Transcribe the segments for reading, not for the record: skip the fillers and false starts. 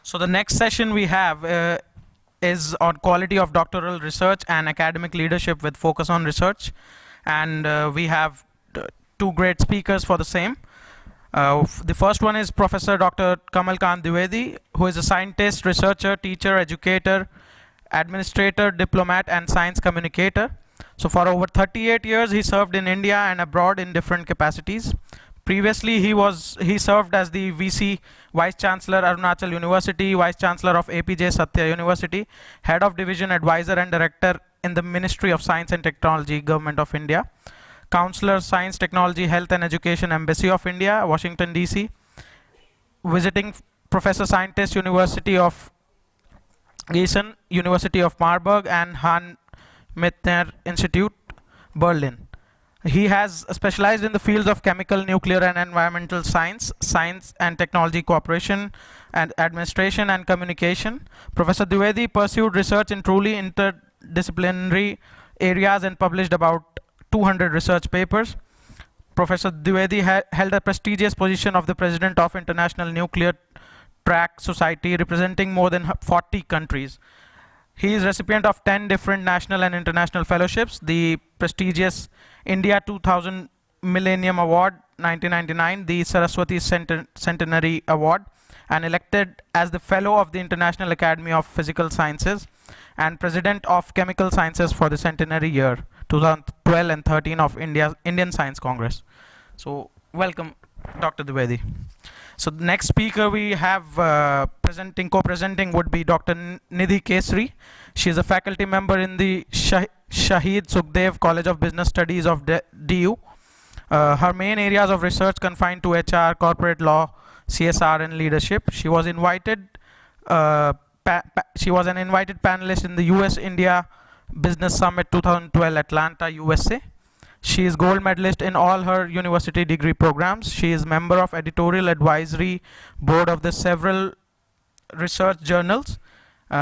So the next session we have is on quality of doctoral research and academic leadership with focus on research. And we have two great speakers for the same. The first one is Professor Dr. Kemal Condividi, who is a scientist, researcher, teacher, educator, administrator, diplomat, and science communicator. So for over 38 years, he served in India and abroad in different capacities. Previously, he served as the VC, Vice Chancellor, Arunachal University, Vice Chancellor of APJ Satya University, Head of Division Advisor and Director in the Ministry of Science and Technology, Government of India, Counselor, Science, Technology, Health and Education, Embassy of India, Washington, DC, Visiting Professor Scientist, University of Gießen, University of Marburg, and Hahn Meitner Institute, Berlin. He has specialized in the fields of chemical, nuclear, and environmental science, science and technology cooperation, and administration and communication. Professor Dwivedi pursued research in truly interdisciplinary areas and published about 200 research papers. Professor Dwivedi held a prestigious position of the President of International Nuclear Track Society, representing more than 40 countries. He is recipient of 10 different national and international fellowships, the prestigious India 2000 Millennium Award 1999, the Saraswati Centenary Award, and elected as the Fellow of the International Academy of Physical Sciences and President of Chemical Sciences for the centenary year 2012 and 13 of Indian Science Congress. So welcome, Dr. Dwivedi. So the next speaker we have co-presenting would be Dr. Nidhi Kayseri. She is a faculty member in the Shahid Sukhdev College of Business Studies of DU. Her main areas of research confined to HR, corporate law, CSR, and leadership. She was invited. She was an invited panelist in the US-India Business Summit 2012, Atlanta, USA. She is gold medalist in all her university degree programs. She is member of editorial advisory board of the several research journals.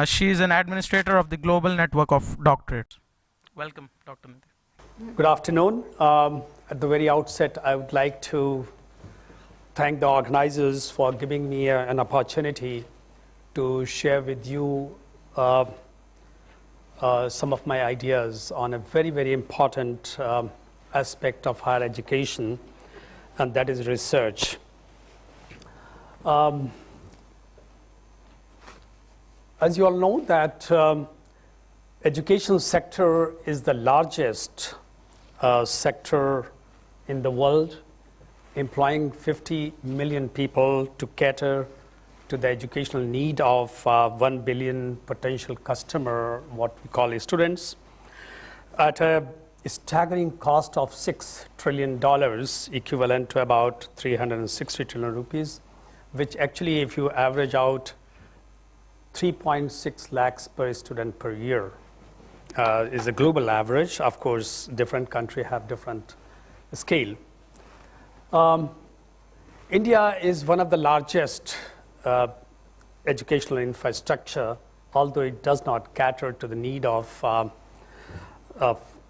She is an administrator of the global network of doctorates. Welcome, Dr. Nidhi. Good afternoon. At the very outset, I would like to thank the organizers for giving me an opportunity to share with you some of my ideas on a very, very important aspect of higher education, and that is research. As you all know that education sector is the largest sector in the world, employing 50 million people to cater to the educational need of 1 billion potential customer, what we call students, at a staggering cost of $6 trillion, equivalent to about 360 trillion rupees, which actually, if you average out 3.6 lakhs per student per year, is a global average. Of course, different countries have different scale. India is one of the largest educational infrastructure, although it does not cater to the need of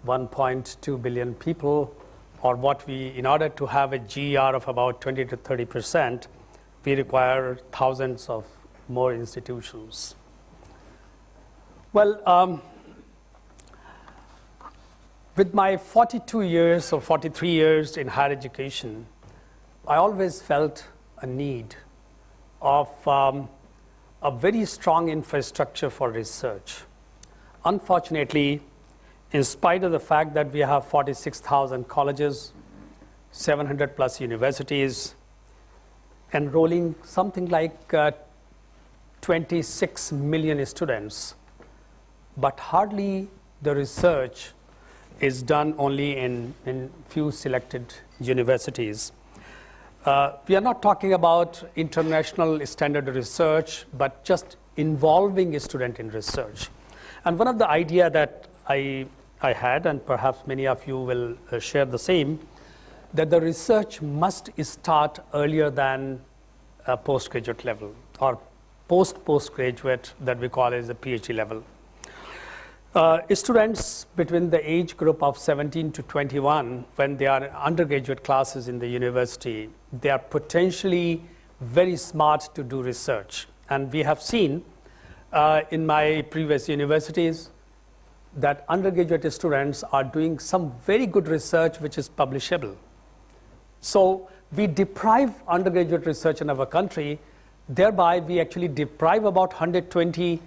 1.2 billion people, or what in order to have a GER of about 20 to 30%, we require thousands of more institutions. Well, with my 42 years or 43 years in higher education, I always felt a need of a very strong infrastructure for research. Unfortunately, in spite of the fact that we have 46,000 colleges, 700 plus universities, enrolling something like 26 million students, but hardly the research is done only in few selected universities. We are not talking about international standard research, but just involving a student in research. And one of the idea that I had, and perhaps many of you will share the same, that the research must start earlier than a postgraduate level, or postgraduate that we call as a PhD level. Students between the age group of 17 to 21, when they are in undergraduate classes in the university, they are potentially very smart to do research. And we have seen in my previous universities that undergraduate students are doing some very good research which is publishable. So we deprive undergraduate research in our country, thereby we actually deprive about 120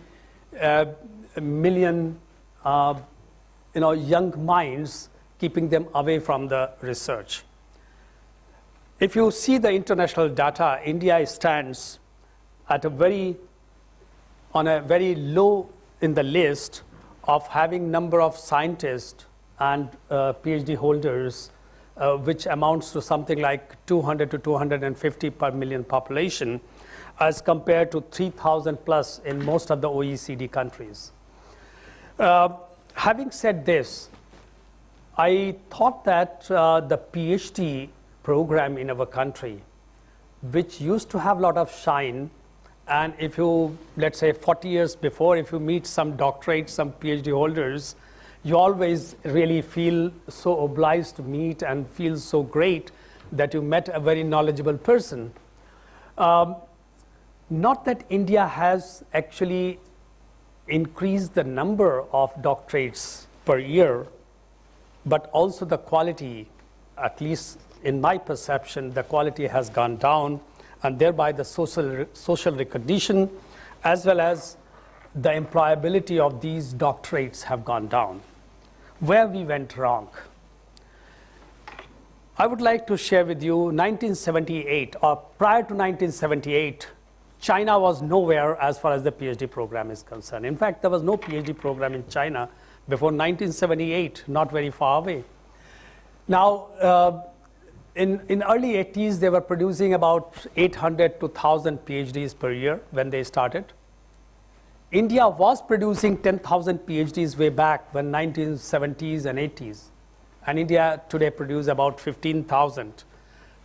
million young minds, keeping them away from the research. If you see the international data, India stands at on a very low in the list of having number of scientists and PhD holders, which amounts to something like 200 to 250 per million population, as compared to 3,000 plus in most of the OECD countries. Having said this, I thought that the PhD program in our country, which used to have a lot of shine, and if you, let's say 40 years before, if you meet some doctorates, some PhD holders, you always really feel so obliged to meet and feel so great that you met a very knowledgeable person. Not that India has actually increased the number of doctorates per year, but also the quality, at least in my perception, the quality has gone down, and thereby the social recognition as well as the employability of these doctorates have gone down. Where we went wrong? I would like to share with you 1978, or prior to 1978, China was nowhere as far as the PhD program is concerned. In fact, there was no PhD program in China before 1978, not very far away. Now, in early 80s, they were producing about 800 to 1,000 PhDs per year when they started. India was producing 10,000 PhDs way back when 1970s and 80s. And India today produces about 15,000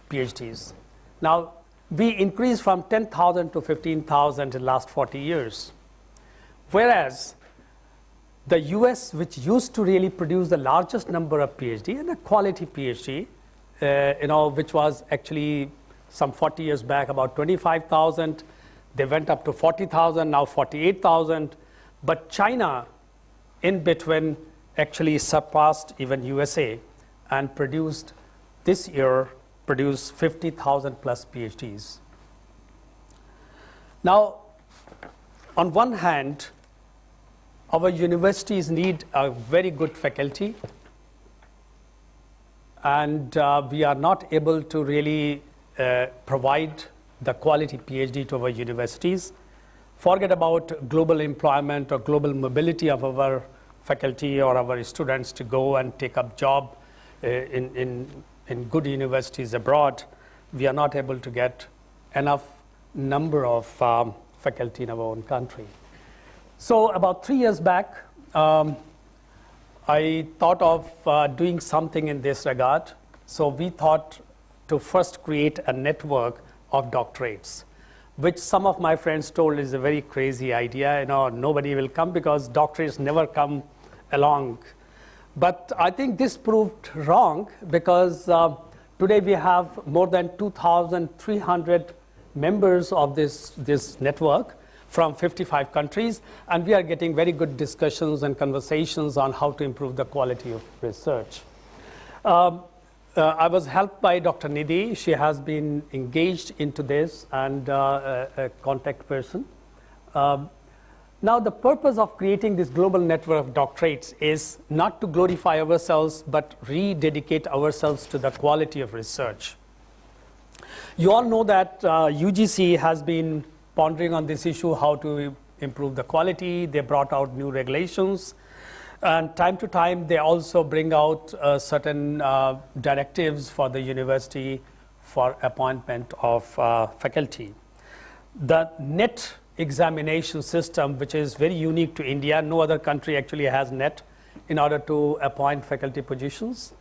PhDs. Now, we increased from 10,000 to 15,000 in the last 40 years. Whereas the US, which used to really produce the largest number of PhD and a quality PhD, which was actually some 40 years back about 25,000, they went up to 40,000, now 48,000. But China, in between, actually surpassed even USA and produced this year 50,000 plus PhDs. Now, on one hand, our universities need a very good faculty, and we are not able to really provide the quality PhD to our universities. Forget about global employment or global mobility of our faculty or our students to go and take up job in good universities abroad. We are not able to get enough number of faculty in our own country. So about 3 years back, I thought of doing something in this regard. So we thought to first create a network of doctorates, which some of my friends told is a very crazy idea. Nobody will come because doctorates never come along. But I think this proved wrong, because today we have more than 2,300 members of this network from 55 countries, and we are getting very good discussions and conversations on how to improve the quality of research. I was helped by Dr. Nidhi. She has been engaged into this and a contact person. Now, the purpose of creating this global network of doctorates is not to glorify ourselves, but rededicate ourselves to the quality of research. You all know that UGC has been pondering on this issue, how to improve the quality. They brought out new regulations. And time to time, they also bring out certain directives for the university for appointment of faculty. The NET examination system, which is very unique to India. No other country actually has NET in order to appoint faculty positions.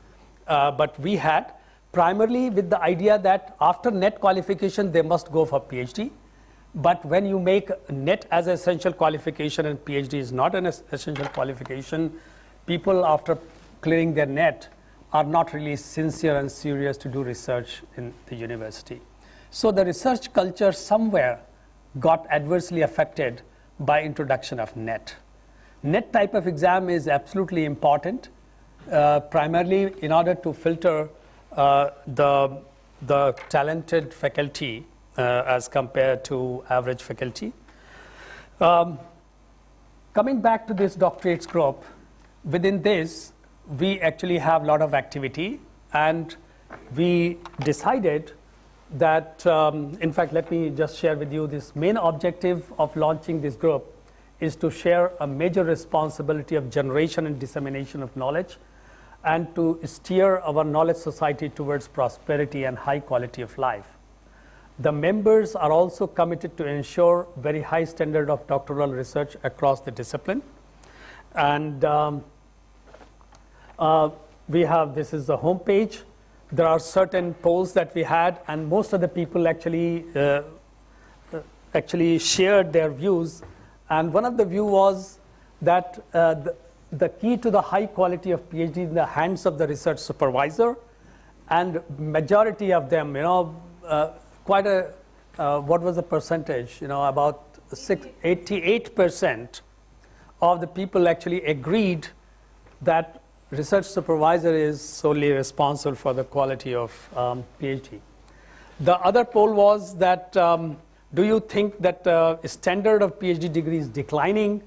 But we had, primarily with the idea that after NET qualification, they must go for PhD. But when you make NET as an essential qualification and PhD is not an essential qualification, people after clearing their NET are not really sincere and serious to do research in the university. So the research culture somewhere got adversely affected by introduction of net. Net type of exam is absolutely important, primarily in order to filter the talented faculty as compared to average faculty. Coming back to this doctorates group, within this, we actually have a lot of activity, and we decided that, in fact, let me just share with you this main objective of launching this group is to share a major responsibility of generation and dissemination of knowledge, and to steer our knowledge society towards prosperity and high quality of life. The members are also committed to ensure very high standard of doctoral research across the discipline. And we have, this is the home page. There are certain polls that we had, and most of the people actually shared their views. And one of the view was that the key to the high quality of PhD in the hands of the research supervisor, and majority of them, quite a, what was the percentage? About 88% of the people actually agreed that research supervisor is solely responsible for the quality of PhD. The other poll was that, do you think that standard of PhD degree is declining?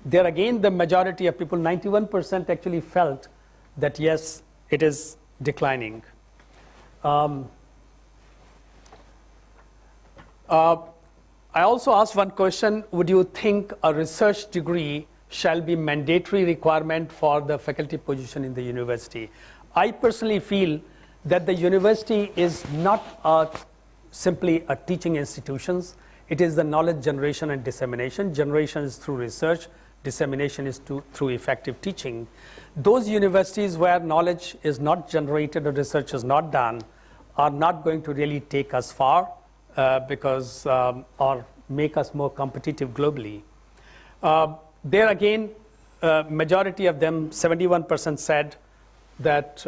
There again, the majority of people, 91% actually felt that yes, it is declining. I also asked one question, would you think a research degree shall be mandatory requirement for the faculty position in the university? I personally feel that the university is not simply a teaching institutions. It is the knowledge generation and dissemination. Generation is through research, dissemination is through effective teaching. Those universities where knowledge is not generated or research is not done are not going to really take us far because or make us more competitive globally. There again, majority of them, 71% said that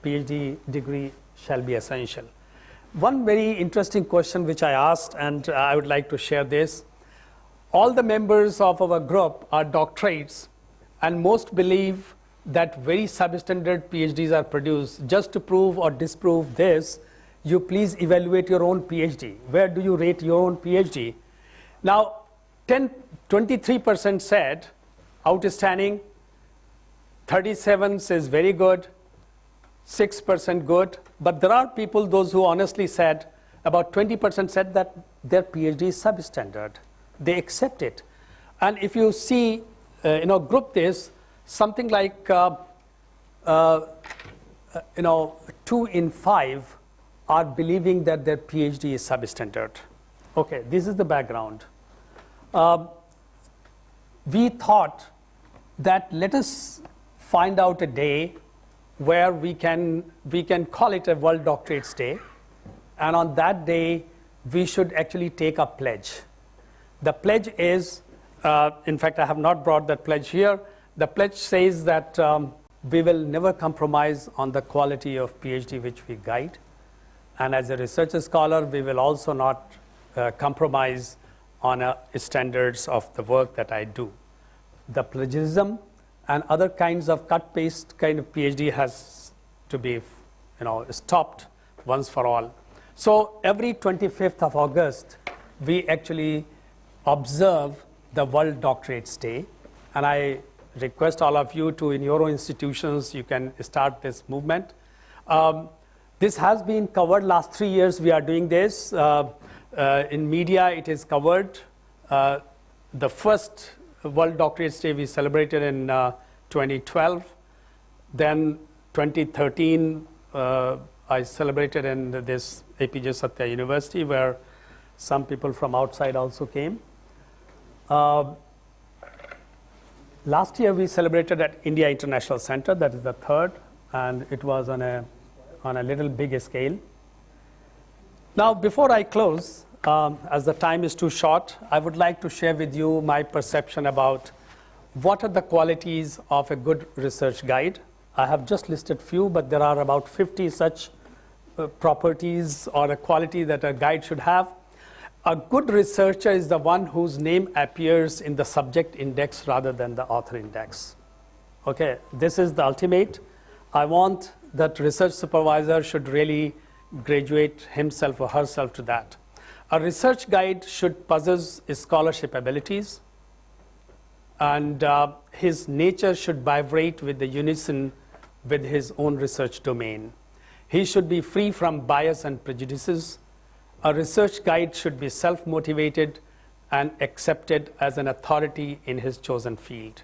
PhD degree shall be essential. One very interesting question which I asked, and I would like to share this. All the members of our group are doctorates, and most believe that very substandard PhDs are produced. Just to prove or disprove this, you please evaluate your own PhD. Where do you rate your own PhD? Now, 23% said outstanding, 37 says very good, 6% good, but there are people, those who honestly said, about 20% said that their PhD is substandard. They accept it. And if you see, group this, something like, 2 in 5 are believing that their PhD is substandard. Okay, this is the background. We thought that let us find out a day where we can call it a World Doctorates Day, and on that day we should actually take a pledge. The pledge is, in fact I have not brought that pledge here. The pledge says that we will never compromise on the quality of PhD which we guide, and as a research scholar we will also not compromise on standards of the work that I do. The plagiarism and other kinds of cut-paste kind of PhD has to be stopped once for all. So every 25th of August, we actually observe the World Doctorates Day. And I request all of you to, in your own institutions, you can start this movement. This has been covered last 3 years. We are doing this. In media, it is covered. The first World Doctorates Day we celebrated in 2012. Then 2013, I celebrated in this APJ Satya University, where some people from outside also came. Last year we celebrated at India International Center, that is the third, and it was on a little big scale. Now, before I close, as the time is too short, I would like to share with you my perception about what are the qualities of a good research guide. I have just listed few, but there are about 50 such properties or a quality that a guide should have. A good researcher is the one whose name appears in the subject index rather than the author index. Okay, this is the ultimate. I want that research supervisor should really graduate himself or herself to that. A research guide should possess his scholarship abilities, and his nature should vibrate with the unison with his own research domain. He should be free from bias and prejudices. A research guide should be self-motivated and accepted as an authority in his chosen field.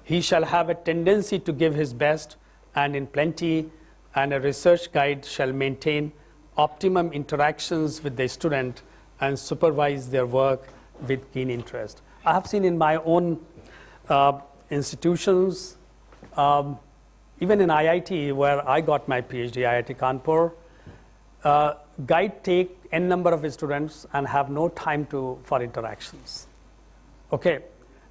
He shall have a tendency to give his best and in plenty, and a research guide shall maintain optimum interactions with the student and supervise their work with keen interest. I have seen in my own institutions, even in IIT, where I got my PhD, IIT Kanpur, guide take n number of students and have no time for interactions. Okay,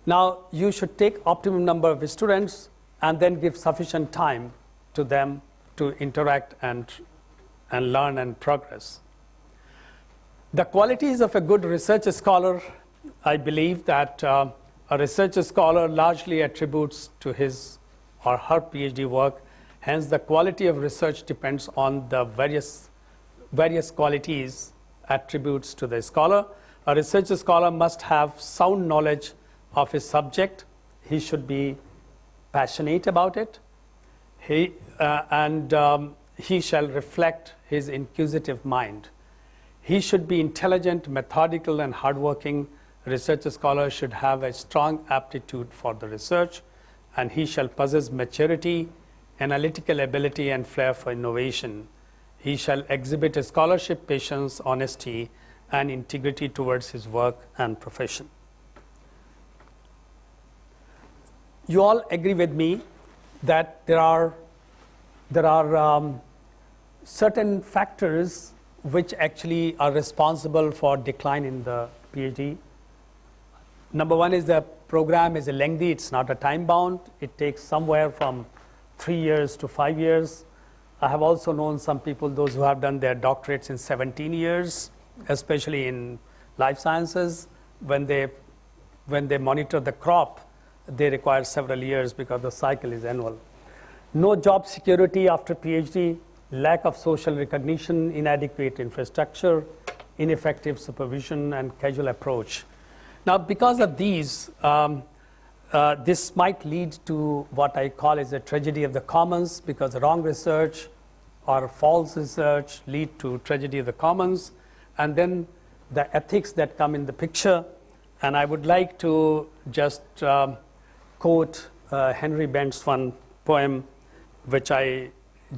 now you should take optimum number of students and then give sufficient time to them to interact and learn and progress. The qualities of a good research scholar, I believe that a research scholar largely attributes to his or her PhD work. Hence, the quality of research depends on the various qualities, attributes to the scholar. A research scholar must have sound knowledge of his subject. He should be passionate about it. He shall reflect his inquisitive mind. He should be intelligent, methodical, and hardworking. A research scholar should have a strong aptitude for the research, and he shall possess maturity, analytical ability, and flair for innovation. He shall exhibit a scholarship, patience, honesty, and integrity towards his work and profession. You all agree with me that there are certain factors which actually are responsible for decline in the PhD. Number one is the program is lengthy. It's not a time bound. It takes somewhere from 3 years to 5 years. I have also known some people, those who have done their doctorates in 17 years, especially in life sciences. When they monitor the crop, they require several years because the cycle is annual. No job security after PhD, lack of social recognition, inadequate infrastructure, ineffective supervision, and casual approach. Now, because of these, this might lead to what I call as a tragedy of the commons, because wrong research or false research lead to tragedy of the commons, and then the ethics that come in the picture. And I would like to just quote Henry Bent's one poem, which I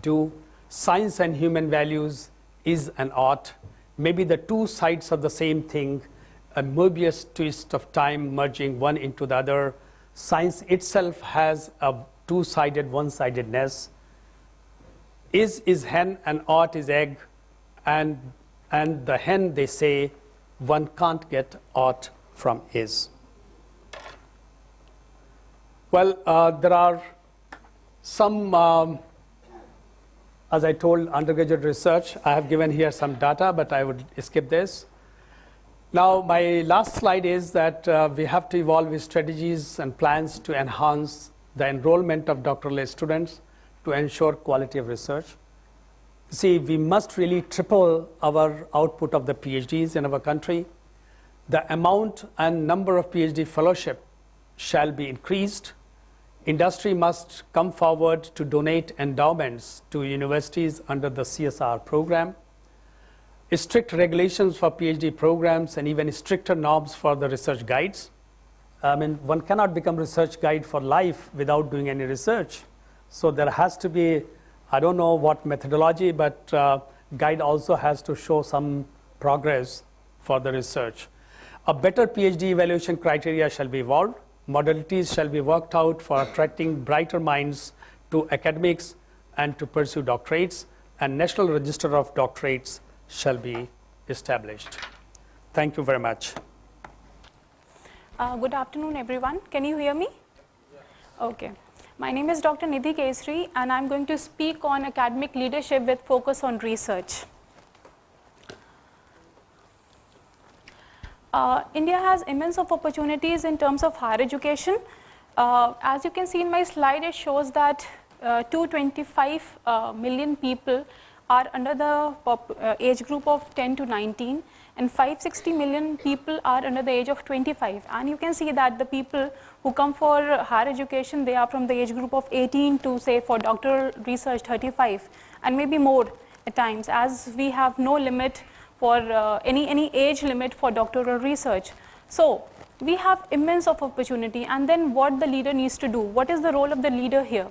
do. Science and human values is an art, maybe the two sides of the same thing, a Mobius twist of time merging one into the other. Science itself has a two-sided, one-sidedness. Is hen and art is egg, and the hen, they say, one can't get art from is. Well, there are some, as I told, undergraduate research. I have given here some data, but I would skip this. Now, my last slide is that we have to evolve with strategies and plans to enhance the enrollment of doctoral students to ensure quality of research. See, we must really triple our output of the PhDs in our country. The amount and number of PhD fellowship shall be increased. Industry must come forward to donate endowments to universities under the CSR program. Strict regulations for PhD programs and even stricter norms for the research guides. I mean, one cannot become research guide for life without doing any research. So there has to be, I don't know what methodology, but guide also has to show some progress for the research. A better PhD evaluation criteria shall be evolved. Modalities shall be worked out for attracting brighter minds to academics and to pursue doctorates, and National Register of Doctorates shall be established. Thank you very much. Good afternoon, everyone. Can you hear me? Yes. Okay. My name is Dr. Nidhi Kayseri, and I'm going to speak on academic leadership with focus on research. India has immense of opportunities in terms of higher education. As you can see in my slide, it shows that 225 million people are under the age group of 10 to 19, and 560 million people are under the age of 25. And you can see that the people who come for higher education, they are from the age group of 18 to, say, for doctoral research 35, and maybe more at times, as we have no limit for any age limit for doctoral research. So we have immense of opportunity. And then what the leader needs to do? What is the role of the leader here?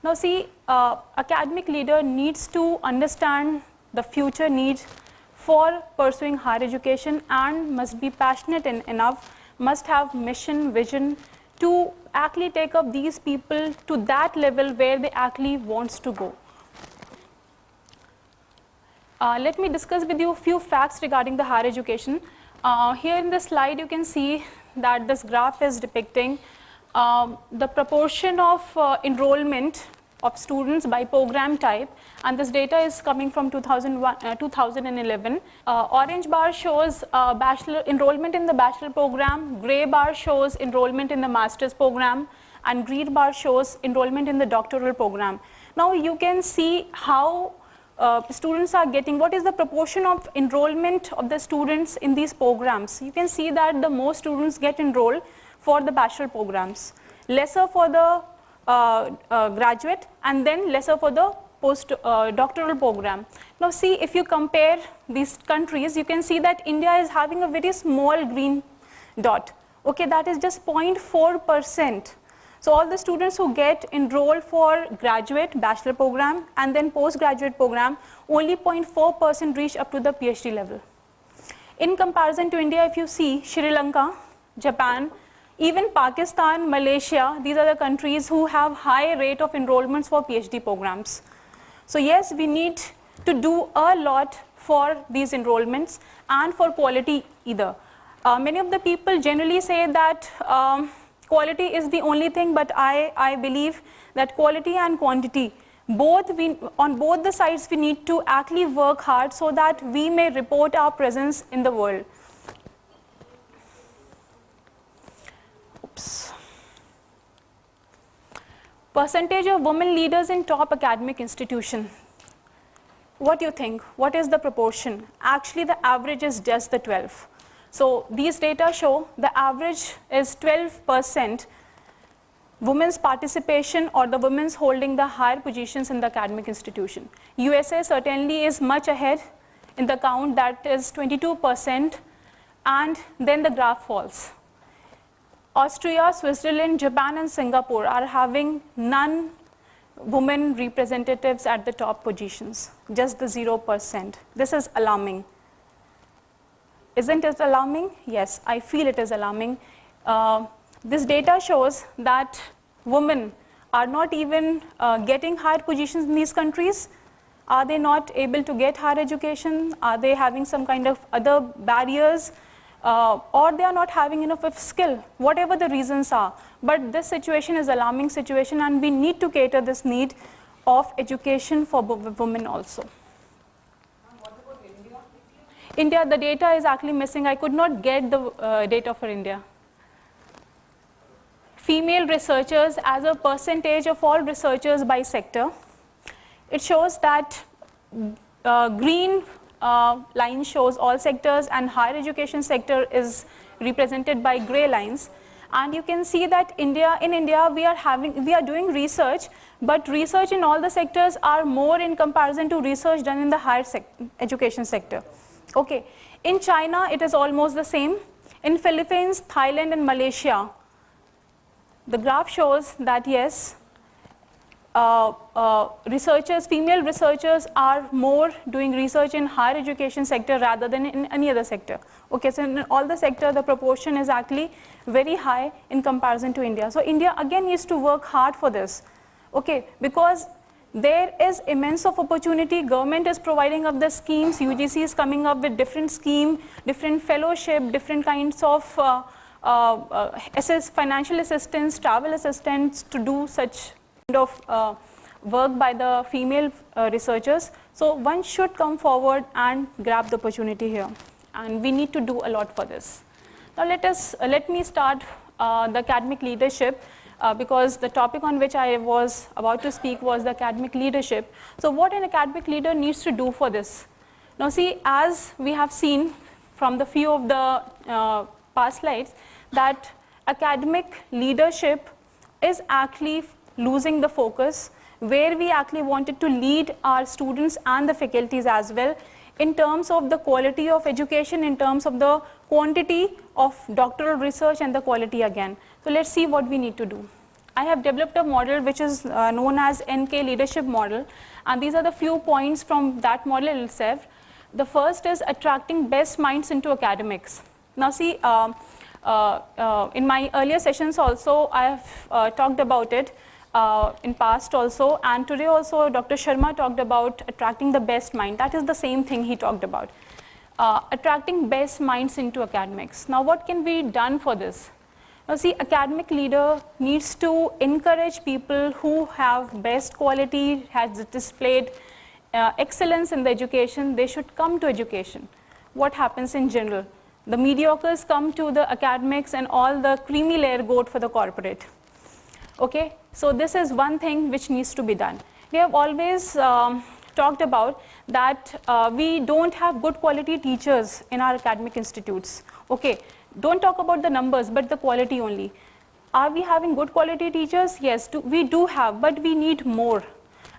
Now see, academic leader needs to understand the future needs for pursuing higher education, and must be passionate enough, must have mission, vision to actually take up these people to that level where they actually wants to go. Let me discuss with you a few facts regarding the higher education. Here in this slide, you can see that this graph is depicting the proportion of enrollment of students by program type, and this data is coming from 2011. Orange bar shows bachelor enrollment in the bachelor program, gray bar shows enrollment in the master's program, and green bar shows enrollment in the doctoral program. Now you can see how students are getting, what is the proportion of enrollment of the students in these programs. You can see that the most students get enrolled for the bachelor programs, lesser for the graduate, and then lesser for the doctoral program. Now see, if you compare these countries, you can see that India is having a very small green dot. Okay, that is just 0.4%. So all the students who get enrolled for graduate bachelor program and then postgraduate program, only 0.4% reach up to the PhD level. In comparison to India, if you see Sri Lanka, Japan, even Pakistan, Malaysia, these are the countries who have high rate of enrollments for PhD programs. So yes, we need to do a lot for these enrollments and for quality either. Many of the people generally say that quality is the only thing, but I believe that quality and quantity, on both the sides, we need to actually work hard so that we may report our presence in the world. Oops. Percentage of women leaders in top academic institution. What do you think? What is the proportion? Actually, the average is just the 12. So these data show the average is 12% women's participation, or the women's holding the higher positions in the academic institution. USA certainly is much ahead in the count, that is 22%, and then the graph falls. Austria, Switzerland, Japan, and Singapore are having none women representatives at the top positions, just the 0%. This is alarming. Isn't it alarming? Yes, I feel it is alarming. This data shows that women are not even getting higher positions in these countries. Are they not able to get higher education? Are they having some kind of other barriers? Or they are not having enough of skill, whatever the reasons are. But this situation is an alarming situation, and we need to cater this need of education for women also. What about India? India, the data is actually missing. I could not get the data for India. Female researchers as a percentage of all researchers by sector. It shows that green line shows all sectors, and higher education sector is represented by gray lines. And you can see that in India we are doing research, but research in all the sectors are more in comparison to research done in the higher education sector. Okay, in China it is almost the same. In Philippines, Thailand, and Malaysia, the graph shows that yes, female researchers are more doing research in higher education sector rather than in any other sector. Okay, so in all the sector, the proportion is actually very high in comparison to India. So India again needs to work hard for this. Okay, because there is immense of opportunity. Government is providing up the schemes. UGC is coming up with different scheme, different fellowship, different kinds of financial assistance, travel assistance to do such of work by the female researchers. So one should come forward and grab the opportunity here, and we need to do a lot for this. Now let me start the academic leadership because the topic on which I was about to speak was the academic leadership. So what an academic leader needs to do for this? Now see, as we have seen from the few of the past slides, that academic leadership is actually losing the focus, where we actually wanted to lead our students and the faculties as well in terms of the quality of education, in terms of the quantity of doctoral research and the quality again. So let's see what we need to do. I have developed a model which is known as NK leadership model, and these are the few points from that model itself. The first is attracting best minds into academics. Now see, in my earlier sessions also, I have talked about it in past also, and today also Dr. Sharma talked about attracting the best mind. That is the same thing he talked about. Attracting best minds into academics. Now what can be done for this? Now see, academic leader needs to encourage people who have best quality, has displayed excellence in the education. They should come to education. What happens in general? The mediocres come to the academics and all the creamy layer go for the corporate. Okay, so this is one thing which needs to be done. We have always talked about that we don't have good quality teachers in our academic institutes. Okay, don't talk about the numbers, but the quality only. Are we having good quality teachers? Yes, we do have, but we need more.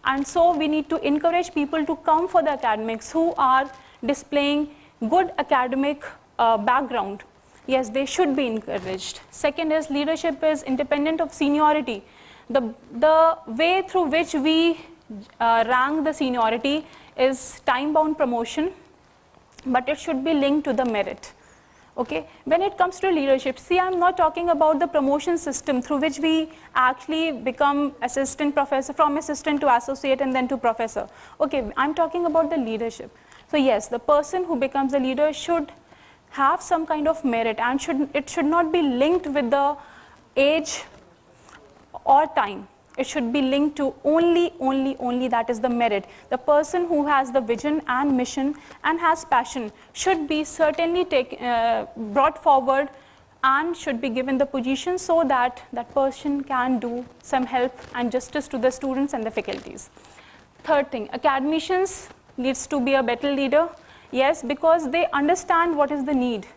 And so we need to encourage people to come for the academics who are displaying good academic background. Yes, they should be encouraged. Second is leadership is independent of seniority. The way through which we rank the seniority is time-bound promotion, but it should be linked to the merit. Okay, when it comes to leadership, see, I'm not talking about the promotion system through which we actually become assistant professor, from assistant to associate and then to professor. Okay, I'm talking about the leadership. So yes, the person who becomes a leader should have some kind of merit, and it should not be linked with the age or time. It should be linked to only that is the merit. The person who has the vision and mission and has passion should be certainly brought forward and should be given the position so that that person can do some help and justice to the students and the faculties. Third thing, academicians needs to be a better leader. Yes, because they understand what is the need.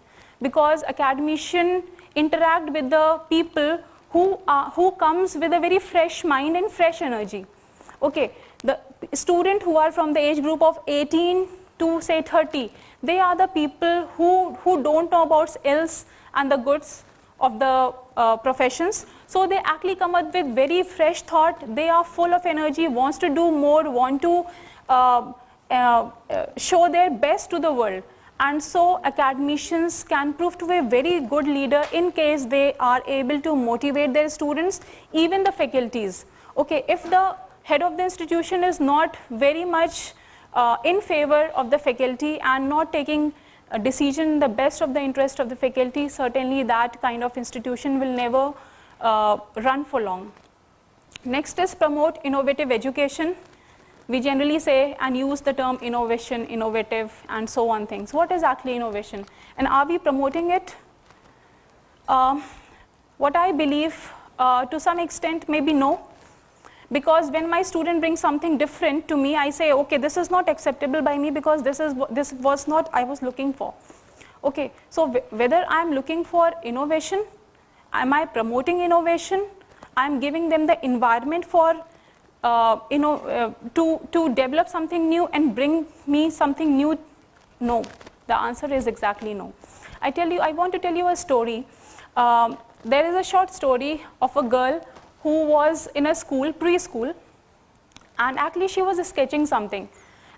Because academicians interact with the people who comes with a very fresh mind and fresh energy. Okay, the student who are from the age group of 18 to say 30, they are the people who don't know about ills and the goods of the professions. So they actually come up with very fresh thought. They are full of energy, wants to do more, want to show their best to the world. And so academicians can prove to be a very good leader in case they are able to motivate their students, even the faculties. Okay, if the head of the institution is not very much in favor of the faculty and not taking a decision in the best of the interest of the faculty, certainly that kind of institution will never run for long. Next is promote innovative education. We generally say and use the term innovation, innovative, and so on things. What is actually innovation? And are we promoting it? What I believe, to some extent, maybe no. Because when my student brings something different to me, I say, okay, this is not acceptable by me because this was not I was looking for. Okay, so whether I'm looking for innovation, am I promoting innovation? I'm giving them the environment for to develop something new and bring me something new? No, the answer is exactly no. I want to tell you a story. There is a short story of a girl who was in a school, preschool, and actually she was sketching something.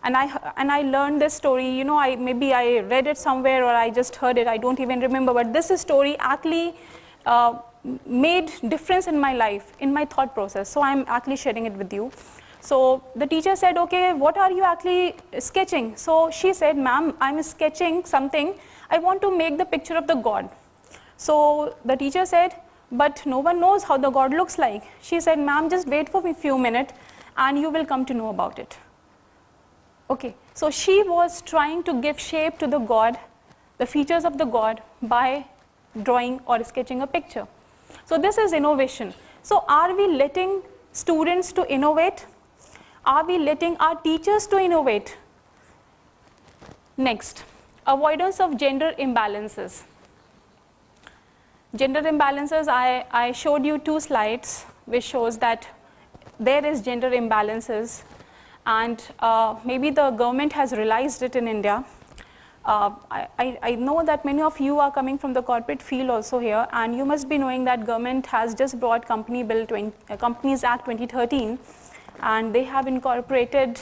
And I learned this story, you know, maybe I read it somewhere or I just heard it, I don't even remember, but this story actually made difference in my life, in my thought process. So I'm actually sharing it with you. So the teacher said, okay, what are you actually sketching? So she said, ma'am, I'm sketching something. I want to make the picture of the God. So the teacher said, but no one knows how the God looks like. She said, ma'am, just wait for a few minutes and you will come to know about it. Okay, so she was trying to give shape to the God, the features of the God, by drawing or sketching a picture. So this is innovation. So are we letting students to innovate? Are we letting our teachers to innovate? Next, avoidance of gender imbalances. Gender imbalances, I showed you 2 slides which shows that there is gender imbalances, and maybe the government has realized it in India. I know that many of you are coming from the corporate field also here, and you must be knowing that government has just brought Companies Act 2013, and they have incorporated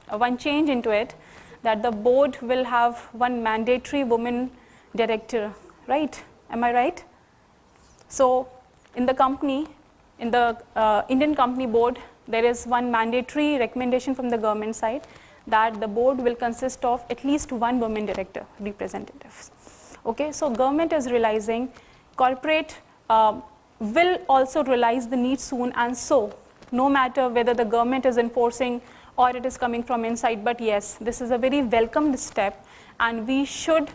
one change into it, that the board will have one mandatory woman director, right? Am I right? So in the company, in the Indian company board, there is one mandatory recommendation from the government side that the board will consist of at least one woman director representatives. Okay, so government is realizing, corporate will also realize the need soon, and so no matter whether the government is enforcing or it is coming from inside, but yes, this is a very welcomed step and we should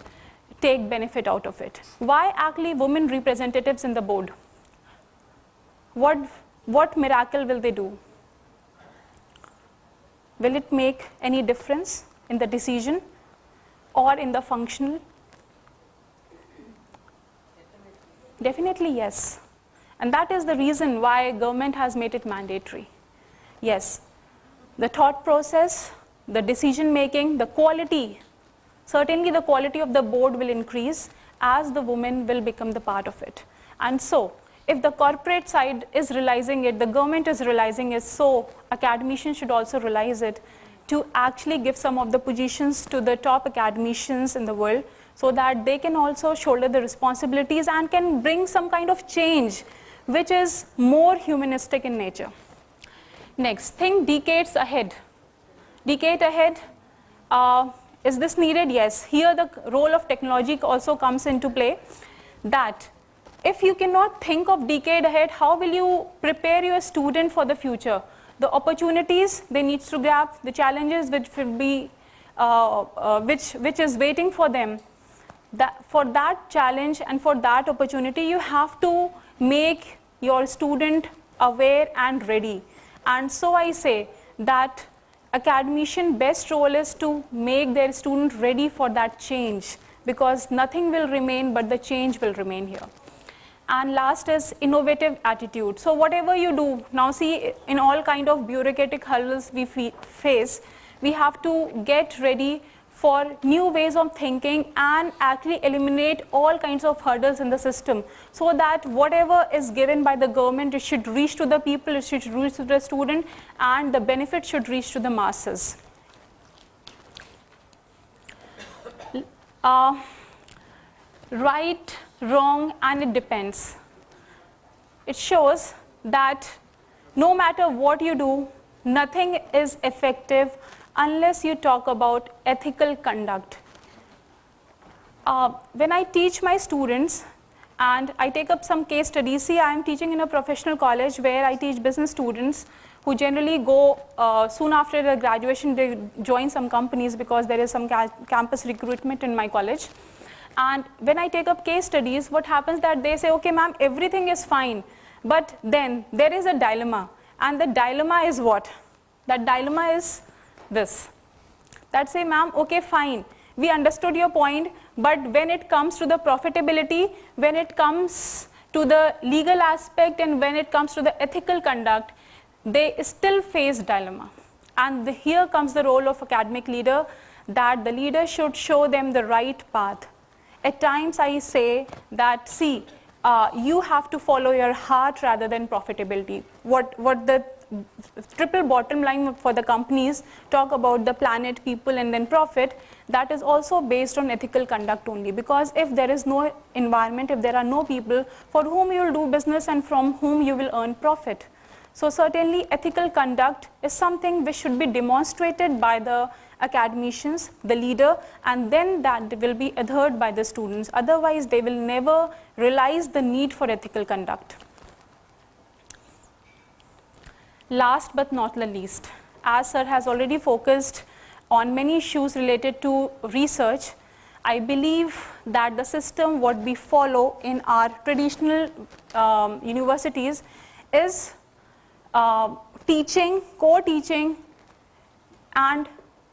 take benefit out of it. Why actually women representatives in the board? What miracle will they do? Will it make any difference in the decision or in the functional? Definitely yes. And that is the reason why government has made it mandatory. Yes, the thought process, the decision making, the quality, certainly the quality of the board will increase as the women will become the part of it. And so, if the corporate side is realizing it, the government is realizing it, so academicians should also realize it to actually give some of the positions to the top academicians in the world so that they can also shoulder the responsibilities and can bring some kind of change which is more humanistic in nature. Next, think decades ahead. Decade ahead, is this needed? Yes. Here the role of technology also comes into play, that if you cannot think of decade ahead, how will you prepare your student for the future? The opportunities they need to grab, the challenges which will be, which is waiting for them. For that challenge and for that opportunity, you have to make your student aware and ready. And so I say that academician best role is to make their student ready for that change, because nothing will remain but the change will remain here. And last is innovative attitude. So whatever you do, now see in all kind of bureaucratic hurdles we face, we have to get ready for new ways of thinking and actually eliminate all kinds of hurdles in the system, so that whatever is given by the government, it should reach to the people, it should reach to the student, and the benefit should reach to the masses. Right, wrong, and it depends. It shows that no matter what you do, nothing is effective unless you talk about ethical conduct. When I teach my students and I take up some case studies, see, I am teaching in a professional college where I teach business students who generally go soon after their graduation, they join some companies because there is some campus recruitment in my college. And when I take up case studies, what happens that they say, okay, ma'am, everything is fine, but then there is a dilemma. And the dilemma is what? That dilemma is this. That say, ma'am, okay, fine, we understood your point, but when it comes to the profitability, when it comes to the legal aspect, and when it comes to the ethical conduct, they still face dilemma. And here comes the role of academic leader, that the leader should show them the right path. At times I say that, see, you have to follow your heart rather than profitability. What the triple bottom line for the companies talk about the planet, people, and then profit, that is also based on ethical conduct only. Because if there is no environment, if there are no people for whom you will do business and from whom you will earn profit. So certainly ethical conduct is something which should be demonstrated by the academicians, the leader, and then that will be adhered by the students. Otherwise, they will never realize the need for ethical conduct. Last but not the least, as sir has already focused on many issues related to research, I believe that the system what we follow in our traditional universities is teaching, co-teaching, and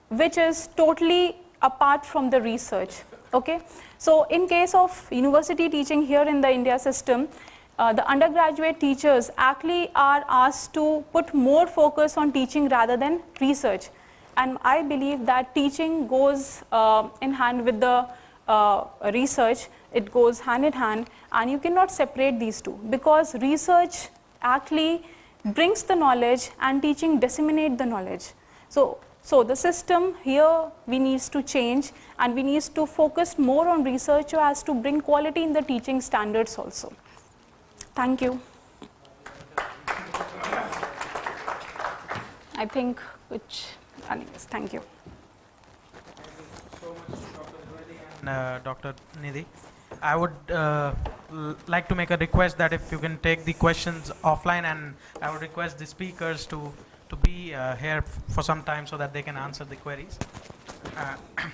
which is totally apart from the research. Okay? So in case of university teaching here in the India system, the undergraduate teachers actually are asked to put more focus on teaching rather than research. And I believe that teaching goes in hand with the research. It goes hand in hand, and you cannot separate these two, because research actually brings the knowledge and teaching disseminate the knowledge. So the system here we need to change, and we need to focus more on research so as to bring quality in the teaching standards also. Thank you. I think anyways, thank you. So much, Dr. Dwivedi and Dr. Nidhi. I would like to make a request that if you can take the questions offline, and I would request the speakers to be here for some time so that they can answer the queries.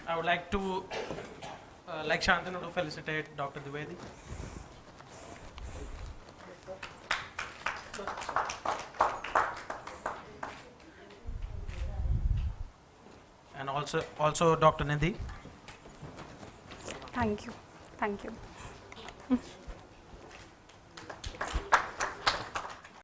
I would like to, like Shantanu, to felicitate Dr. Dwivedi. And also Dr. Nidhi. Thank you. Thank you.